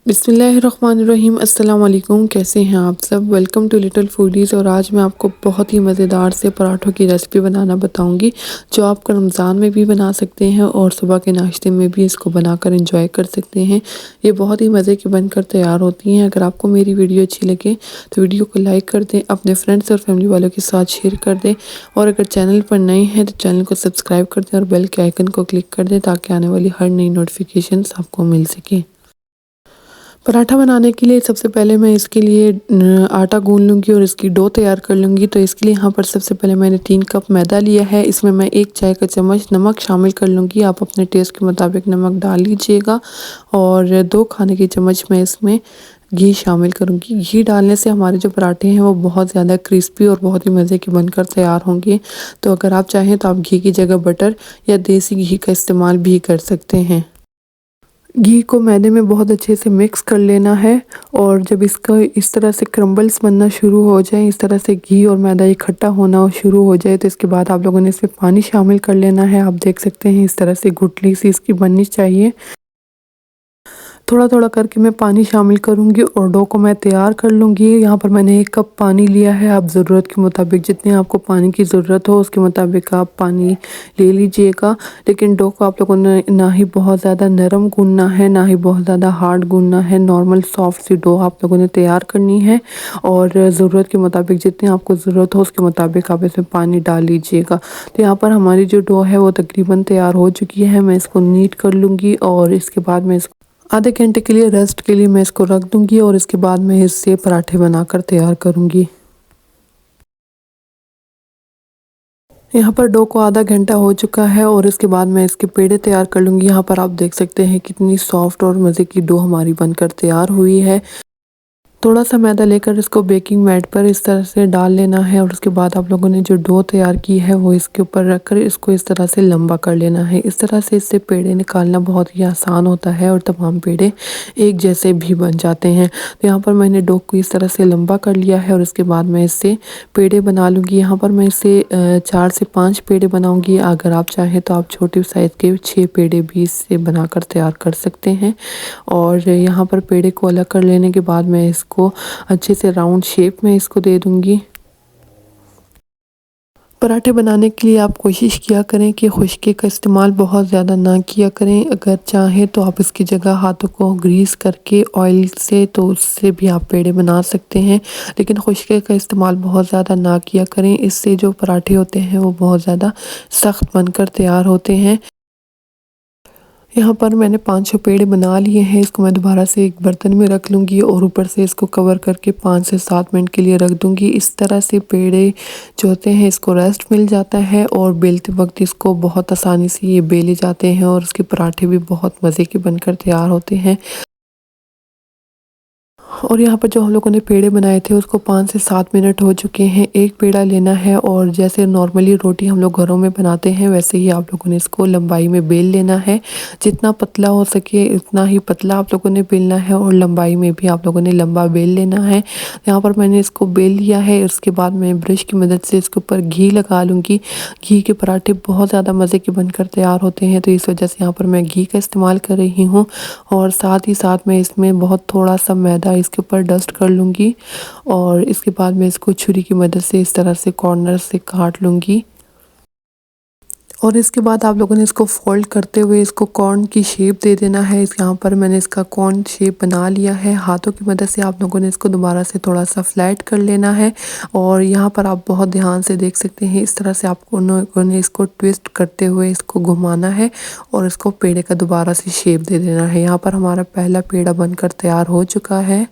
बिस्मिल्लाहिर्रहमानिर्रहीम। अस्सलाम वालेकुम। कैसे हैं आप सब? Welcome to Little Foodies. और आज मैं आपको बहुत ही मज़ेदार से पराठों की रेसिपी बनाना बताऊंगी, जो आप रमज़ान में भी बना सकते हैं और सुबह के नाश्ते में भी इसको बनाकर एंजॉय कर सकते हैं। ये बहुत ही मज़े की बनकर तैयार होती हैं। अगर आपको मेरी वीडियो अच्छी लगे तो वीडियो को लाइक कर दें, अपने फ्रेंड्स और फैमिली वालों के साथ शेयर कर दें, और अगर चैनल पर नए हैं तो चैनल को सब्सक्राइब कर दें और बेल के आइकन को क्लिक कर दें, ताकि आने वाली हर नई नोटिफिकेशन आपको मिल सके। पराठा बनाने के लिए सबसे पहले मैं इसके लिए आटा गूंद लूँगी और इसकी डो तैयार कर लूँगी। तो इसके लिए यहाँ पर सबसे पहले मैंने 3 कप मैदा लिया है। इसमें मैं 1 चाय का चम्मच नमक शामिल कर लूँगी। आप अपने टेस्ट के मुताबिक नमक डाल लीजिएगा। और 2 खाने की चम्मच मैं इसमें घी शामिल करूँगी। घी डालने से हमारे जो पराठे हैं वो बहुत ज़्यादा क्रिस्पी और बहुत ही मज़े के बनकर तैयार होंगे। तो अगर आप चाहें तो आप घी की जगह बटर या देसी घी का इस्तेमाल भी कर सकते हैं। घी को मैदे में बहुत अच्छे से मिक्स कर लेना है, और जब इसका इस तरह से क्रम्बल्स बनना शुरू हो जाए, इस तरह से घी और मैदा इकट्ठा होना शुरू हो जाए, तो इसके बाद आप लोगों ने इसमें पानी शामिल कर लेना है। आप देख सकते हैं इस तरह से गुठली सी इसकी बननी चाहिए। थोड़ा थोड़ा करके मैं पानी शामिल करूंगी और डो को मैं तैयार कर लूँगी। यहाँ पर मैंने 1 कप पानी लिया है। आप ज़रूरत के मुताबिक, जितने आपको पानी की ज़रूरत हो उसके मुताबिक आप पानी ले लीजिएगा। लेकिन डो को आप लोगों ने ना ही बहुत ज़्यादा नरम गूंदना है, ना ही बहुत ज़्यादा हार्ड गूंदना है। नॉर्मल सॉफ्ट सी डो आप लोगों ने तैयार करनी है, और ज़रूरत के मुताबिक, जितनी आपको ज़रूरत हो उसके मुताबिक आप इसमें पानी डाल लीजिएगा। तो यहाँ पर हमारी जो डो है वो तकरीबन तैयार हो चुकी है। मैं इसको नीट कर लूँगी और इसके बाद मैं इसको आधे घंटे के लिए रेस्ट के लिए मैं इसको रख दूंगी, और इसके बाद मैं इससे पराठे बनाकर तैयार करूंगी। यहाँ पर डो को आधा घंटा हो चुका है और इसके बाद मैं इसके पेड़े तैयार कर लूँगी। यहाँ पर आप देख सकते हैं कितनी सॉफ्ट और मज़े की डो हमारी बनकर तैयार हुई है। थोड़ा सा मैदा लेकर इसको बेकिंग मैट पर इस तरह से डाल लेना है, और उसके बाद आप लोगों ने जो डो तैयार की है वो इसके ऊपर रखकर इसको इस तरह से लंबा कर लेना है। इस तरह से इससे पेड़े निकालना बहुत ही आसान होता है और तमाम पेड़े एक जैसे भी बन जाते हैं। तो यहाँ पर मैंने डो को इस तरह से लंबा कर लिया है, और उसके बाद मैं इससे पेड़े बना लूँगी। यहाँ पर मैं इससे 4 से 5 पेड़े बनाऊँगी। अगर आप चाहें तो आप छोटे साइज़ के 6 पेड़े भी इससे बनाकर तैयार कर सकते हैं। और यहाँ पर पेड़े को अलग कर लेने के बाद मैं इसको अच्छे से राउंड शेप में इसको दे दूंगी। पराठे बनाने के लिए आप कोशिश किया करें कि खुश्की का इस्तेमाल बहुत ज़्यादा ना किया करें। अगर चाहें तो आप इसकी जगह हाथों को ग्रीस करके ऑयल से, तो उससे भी आप पेड़े बना सकते हैं। लेकिन खुश्की का इस्तेमाल बहुत ज़्यादा ना किया करें, इससे जो पराठे होते हैं वो बहुत ज़्यादा सख्त बनकर तैयार होते हैं। यहाँ पर मैंने 5-6 पेड़े बना लिए हैं। इसको मैं दोबारा से एक बर्तन में रख लूँगी और ऊपर से इसको कवर करके 5 से 7 मिनट के लिए रख दूँगी। इस तरह से पेड़े जो होते हैं इसको रेस्ट मिल जाता है, और बेलते वक्त इसको बहुत आसानी से ये बेले जाते हैं, और उसके पराठे भी बहुत मज़े के बनकर तैयार होते हैं। और यहाँ पर जो हम लोगों ने पेड़े बनाए थे उसको 5 से 7 मिनट हो चुके हैं। एक पेड़ा लेना है, और जैसे नॉर्मली रोटी हम लोग घरों में बनाते हैं वैसे ही आप लोगों ने इसको लंबाई में बेल लेना है। जितना पतला हो सके उतना ही पतला आप लोगों ने बेलना है, और लंबाई में भी आप लोगों ने लंबा बेल लेना है। यहाँ पर मैंने इसको बेल लिया है। उसके बाद मैं ब्रश की मदद से इसके ऊपर घी लगा लूँगी। घी के पराठे बहुत ज़्यादा मज़े के बनकर तैयार होते हैं, तो इस वजह से यहाँ पर मैं घी का इस्तेमाल कर रही हूँ। और साथ ही साथ मैं इसमें बहुत थोड़ा सा मैदा इसके ऊपर डस्ट कर लूँगी, और इसके बाद मैं इसको छुरी की मदद से इस तरह से कॉर्नर से काट लूँगी। और इसके बाद आप लोगों ने इसको फोल्ड करते हुए इसको कॉर्न की शेप दे देना है। इस यहाँ पर मैंने इसका कॉर्न शेप बना लिया है। हाथों की मदद से आप लोगों ने इसको दोबारा से थोड़ा सा फ्लैट कर लेना है, और यहाँ पर आप बहुत ध्यान से देख सकते हैं इस तरह से आपको उन्होंने इसको ट्विस्ट करते हुए इसको घुमाना है, और इसको पेड़े का दोबारा से शेप दे देना है। यहाँ पर हमारा पहला पेड़ा बनकर तैयार हो चुका है।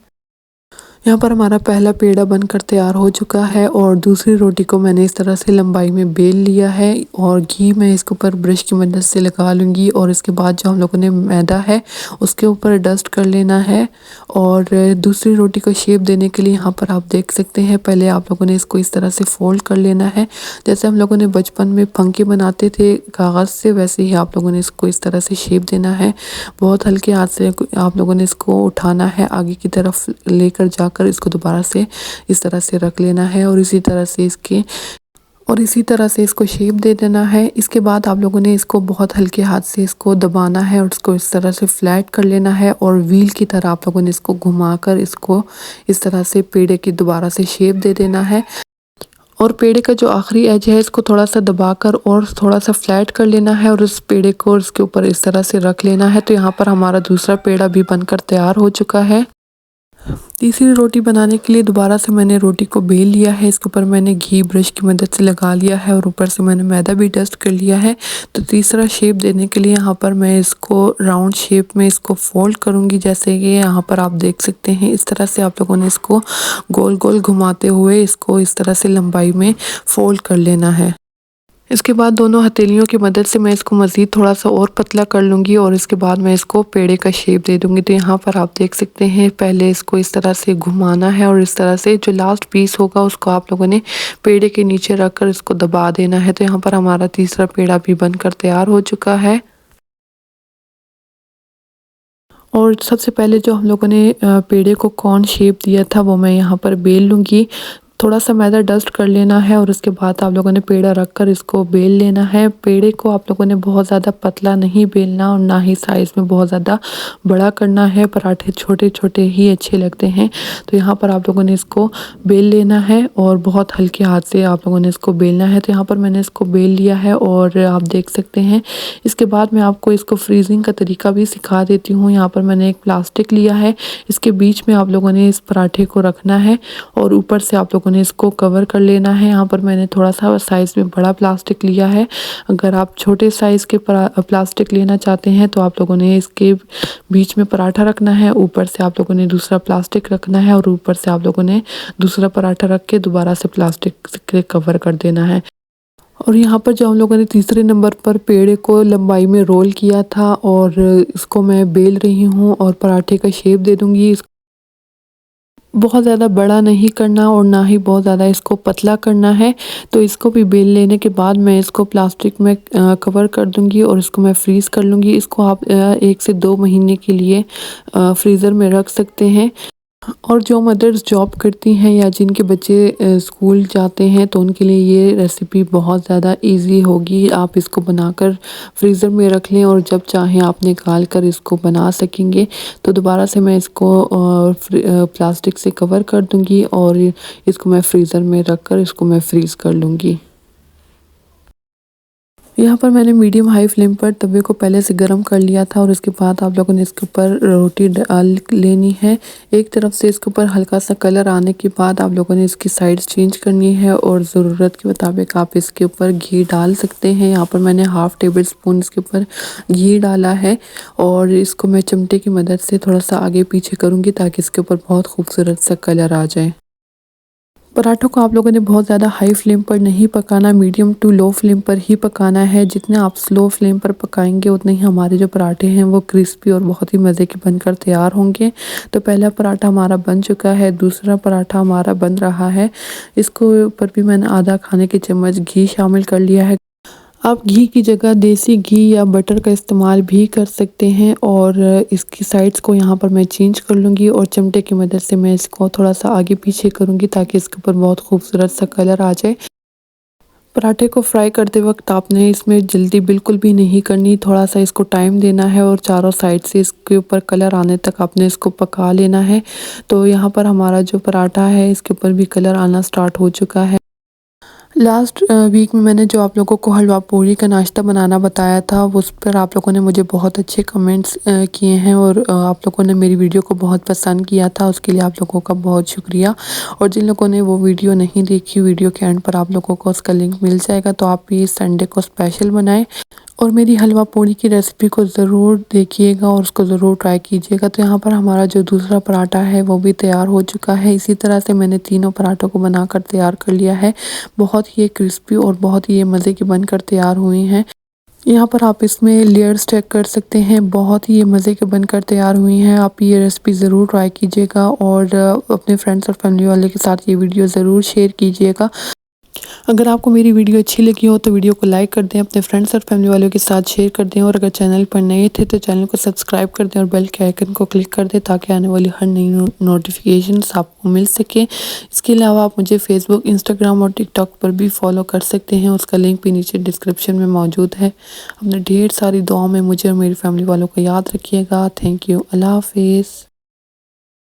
यहाँ पर हमारा पहला पेड़ा बनकर तैयार हो चुका है, और दूसरी रोटी को मैंने इस तरह से लंबाई में बेल लिया है, और घी मैं इसके ऊपर ब्रश की मदद से लगा लूँगी। और इसके बाद जो हम लोगों ने मैदा है उसके ऊपर डस्ट कर लेना है। और दूसरी रोटी को शेप देने के लिए यहाँ पर आप देख सकते हैं पहले आप लोगों ने इसको इस तरह से फोल्ड कर लेना है। जैसे हम लोगों ने बचपन में पंखे बनाते थे कागज़ से, वैसे ही आप लोगों ने इसको इस तरह से शेप देना है। बहुत हल्के हाथ से आप लोगों ने इसको उठाना है, आगे की तरफ लेकर जाकर इसको दोबारा से इस तरह से रख लेना है, और इसी तरह से इसके और इसी तरह से इसको शेप दे देना है। इसके बाद आप लोगों ने इसको बहुत हल्के हाथ से इसको दबाना है और इसको इस तरह से फ्लैट कर लेना है और व्हील की तरह आप लोगों ने इसको घुमाकर इसको इस तरह से पेड़े की दोबारा से शेप दे देना है। और पेड़े का जो आखिरी एज है इसको थोड़ा सा दबाकर और थोड़ा सा फ्लैट कर लेना है और उस पेड़े को इसके ऊपर इस तरह से रख लेना है। तो यहाँ पर हमारा दूसरा पेड़ा भी बनकर तैयार हो चुका है। तीसरी रोटी बनाने के लिए दोबारा से मैंने रोटी को बेल लिया है। इसके ऊपर मैंने घी ब्रश की मदद से लगा लिया है और ऊपर से मैंने मैदा भी डस्ट कर लिया है। तो तीसरा शेप देने के लिए यहाँ पर मैं इसको राउंड शेप में इसको फोल्ड करूँगी, जैसे कि यहाँ पर आप देख सकते हैं। इस तरह से आप लोगों ने इसको गोल गोल घुमाते हुए इसको इस तरह से लंबाई में फोल्ड कर लेना है। इसके बाद दोनों हथेलियों की मदद से मैं इसको मज़ीद थोड़ा सा और पतला कर लूँगी और इसके बाद मैं इसको पेड़े का शेप दे दूँगी। तो यहाँ पर आप देख सकते हैं, पहले इसको इस तरह से घुमाना है और इस तरह से जो लास्ट पीस होगा उसको आप लोगों ने पेड़े के नीचे रख कर इसको दबा देना है। तो यहाँ पर हमारा तीसरा पेड़ा भी बनकर तैयार हो चुका है। और सबसे पहले जो हम लोगों ने पेड़े को कौन शेप दिया था वो मैं यहाँ पर बेल लूँगी। थोड़ा सा मैदा डस्ट कर लेना है और उसके बाद आप लोगों ने पेड़ा रख कर इसको बेल लेना है। पेड़े को आप लोगों ने बहुत ज़्यादा पतला नहीं बेलना और ना ही साइज़ में बहुत ज़्यादा बड़ा करना है। पराठे छोटे छोटे ही अच्छे लगते हैं। तो यहाँ पर आप लोगों ने इसको बेल लेना है और बहुत हल्के हाथ से आप लोगों ने इसको बेलना है। तो यहाँ पर मैंने इसको बेल लिया है और आप देख सकते हैं। इसके बाद मैं आपको इसको फ्रीजिंग का तरीका भी सिखा देती हूँ। यहाँ पर मैंने एक प्लास्टिक लिया है, इसके बीच में आप लोगों ने इस पराठे को रखना है और ऊपर से आप लोगों ने इसको कवर कर लेना है। यहाँ पर मैंने थोड़ा सा साइज़ में बड़ा प्लास्टिक लिया है। अगर आप छोटे साइज़ के प्लास्टिक लेना चाहते हैं तो आप लोगों ने इसके बीच में पराठा रखना है, ऊपर से आप लोगों ने दूसरा प्लास्टिक रखना है और ऊपर से आप लोगों ने दूसरा पराठा रख के दोबारा से प्लास्टिक से कवर कर देना है। और यहाँ पर जो हम लोगों ने तीसरे नंबर पर पेड़े को लंबाई में रोल किया था और इसको मैं बेल रही हूँ और पराठे का शेप दे दूँगी। बहुत ज़्यादा बड़ा नहीं करना और ना ही बहुत ज़्यादा इसको पतला करना है। तो इसको भी बेल लेने के बाद मैं इसको प्लास्टिक में कवर कर दूँगी और इसको मैं फ्रीज़ कर लूँगी। इसको आप 1 से 2 महीने के लिए फ्रीज़र में रख सकते हैं। और जो मदर्स जॉब करती हैं या जिनके बच्चे स्कूल जाते हैं तो उनके लिए ये रेसिपी बहुत ज़्यादा इजी होगी। आप इसको बनाकर फ्रीज़र में रख लें और जब चाहें आप निकाल कर इसको बना सकेंगे। तो दोबारा से मैं इसको प्लास्टिक से कवर कर दूंगी और इसको मैं फ्रीज़र में रख कर इसको मैं फ्रीज़ कर लूँगी। यहाँ पर मैंने मीडियम हाई फ्लेम पर तवे को पहले से गर्म कर लिया था और उसके बाद आप लोगों ने इसके ऊपर रोटी डाल लेनी है। एक तरफ से इसके ऊपर हल्का सा कलर आने के बाद आप लोगों ने इसकी साइड्स चेंज करनी है और ज़रूरत के मुताबिक आप इसके ऊपर घी डाल सकते हैं। यहाँ पर मैंने हाफ़ टेबल स्पून इसके ऊपर घी डाला है और इसको मैं चिमटे की मदद से थोड़ा सा आगे पीछे करूँगी ताकि इसके ऊपर बहुत खूबसूरत सा कलर आ जाए। पराठों को आप लोगों ने बहुत ज़्यादा हाई फ्लेम पर नहीं पकाना, मीडियम टू लो फ्लेम पर ही पकाना है। जितने आप स्लो फ्लेम पर पकाएंगे उतने ही हमारे जो पराठे हैं वो क्रिस्पी और बहुत ही मज़े के बनकर तैयार होंगे। तो पहला पराठा हमारा बन चुका है, दूसरा पराठा हमारा बन रहा है। इसको ऊपर भी मैंने आधा खाने के चम्मच घी शामिल कर लिया है। आप घी की जगह देसी घी या बटर का इस्तेमाल भी कर सकते हैं और इसकी साइड्स को यहाँ पर मैं चेंज कर लूँगी और चिमटे की मदद से मैं इसको थोड़ा सा आगे पीछे करूँगी ताकि इसके ऊपर बहुत खूबसूरत सा कलर आ जाए। पराठे को फ्राई करते वक्त आपने इसमें जल्दी बिल्कुल भी नहीं करनी, थोड़ा सा इसको टाइम देना है और चारों साइड से इसके ऊपर कलर आने तक आपने इसको पका लेना है। तो यहाँ पर हमारा जो पराठा है इसके ऊपर भी कलर आना स्टार्ट हो चुका है। लास्ट वीक में मैंने जो आप लोगों को हलवा पूरी का नाश्ता बनाना बताया था उस पर आप लोगों ने मुझे बहुत अच्छे कमेंट्स किए हैं और आप लोगों ने मेरी वीडियो को बहुत पसंद किया था, उसके लिए आप लोगों का बहुत शुक्रिया। और जिन लोगों ने वो वीडियो नहीं देखी, वीडियो के एंड पर आप लोगों को उसका लिंक मिल जाएगा। तो आप भी इस संडे को स्पेशल बनाएं और मेरी हलवा पूड़ी की रेसिपी को ज़रूर देखिएगा और उसको ज़रूर ट्राई कीजिएगा। तो यहाँ पर हमारा जो दूसरा पराठा है वो भी तैयार हो चुका है। इसी तरह से मैंने तीनों पराठों को बनाकर तैयार कर लिया है। बहुत ही क्रिस्पी और बहुत ही मज़े की बनकर तैयार हुई हैं। यहाँ पर आप इसमें लेयर्स चेक कर सकते हैं, बहुत ही मज़े के बनकर तैयार हुई हैं। आप ये रेसिपी ज़रूर ट्राई कीजिएगा और अपने फ्रेंड्स और फैमिली वाले के साथ ये वीडियो ज़रूर शेयर कीजिएगा। अगर आपको मेरी वीडियो अच्छी लगी हो तो वीडियो को लाइक कर दें, अपने फ्रेंड्स और फैमिली वालों के साथ शेयर कर दें और अगर चैनल पर नए थे तो चैनल को सब्सक्राइब कर दें और बेल के आइकन को क्लिक कर दें ताकि आने वाली हर नई नोटिफिकेशंस आपको मिल सके। इसके अलावा आप मुझे फेसबुक, इंस्टाग्राम और टिकटॉक पर भी फॉलो कर सकते हैं, उसका लिंक भी नीचे डिस्क्रिप्शन में मौजूद है। अपने ढेर सारी दुआओं में मुझे और मेरी फैमिली वालों को याद रखिएगा। Thank you. अल्लाह हाफिज़।